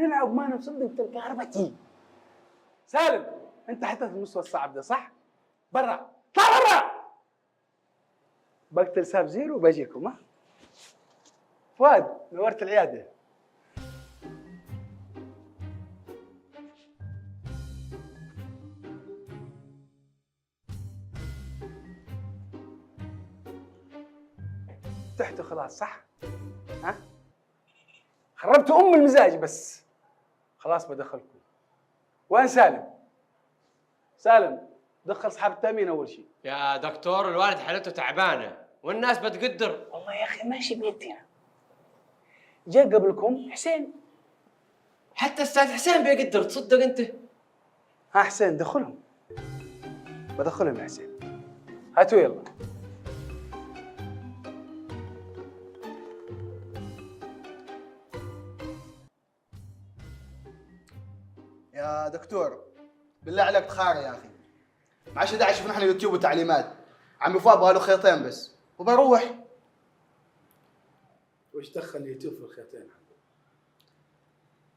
نلعب ما نصدق الكهرباء تجي. سالم انت حتى في المستوى الصعب ده صح؟ برا طلع برا. بقتل ساب زيرو وبجيكم. ها فؤاد نورت العياده. فتحته خلاص صح؟ ها؟ خربت المزاج بس خلاص بدخلكم. وين سالم؟ سالم دخل اصحاب التامين اول شيء. يا دكتور الوالد حالته تعبانه والناس بتقدر. والله يا اخي ماشي بيدنا. جاء قبلكم حسين. حتى استاذ حسين بيقدر، تصدق انت؟ ها حسين دخلهم. بدخلهم يا حسين. هاتوا يلا. يا دكتور بالله عليك تخاري يا اخي. ما عادش داعي شفنا احنا يوتيوب وتعليمات. عمي فؤاد بغى له خيطين بس وبروح. وش دخل اليوتيوب في الخيطين؟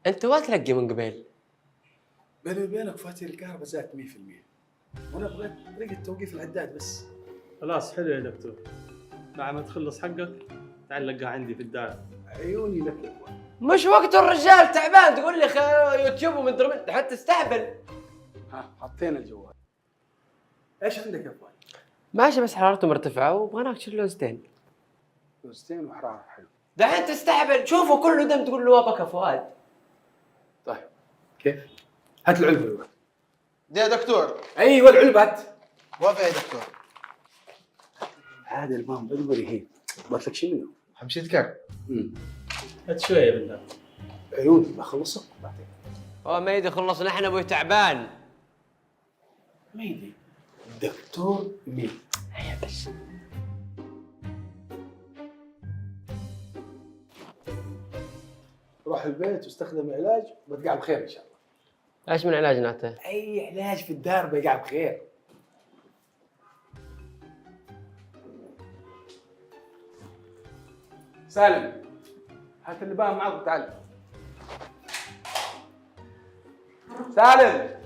انت ما تلقي من قبل. بيني وبينك فاتي الكهرباء زادت 100%. وانا بغيت طريقه توقيف العداد بس. خلاص حلو يا دكتور، بعد ما تخلص حقك تعال لقى عندي في الدار. عيوني لك يا اخوان. مش وقت الرجال تعبان تقول لي يوتيوب ومدري من حتى تستهبل. ها حطينا الجوال. ايش عندك يا اخوان؟ ماشي بس حرارته مرتفعه وبغناك تشيل لوزتين. لوزتين وحراره حلو. دحين تستهبل، شوفه كله دم تقول له وابك يا فؤاد. طيب كيف؟ هات العلبه الولد. دي يا دكتور. ايوه العلبه هات. وافق يا دكتور. هذا المهم بدبري هي. قلت لك شي منه؟ حمشي تكر. هات شويه بالله. عيوني بخلصك بعدين. ما يدي خلص نحن ابوي تعبان. ميدي دكتور مين؟ هيا بس. روح البيت واستخدم العلاج وبتقع بخير ان شاء الله. ايش من علاج نعطيه؟ اي علاج في الدار بقع بخير. سالم هات اللي بقى معك وتعال. سالم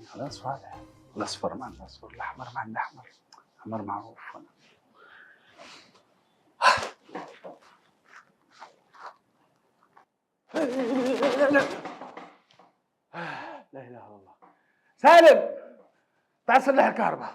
خلاص واضح. الاصفر مع الاصفر، الاحمر مع الاحمر، احمر معروف. لا اله الا الله. سالم تعال صلح الكهرباء.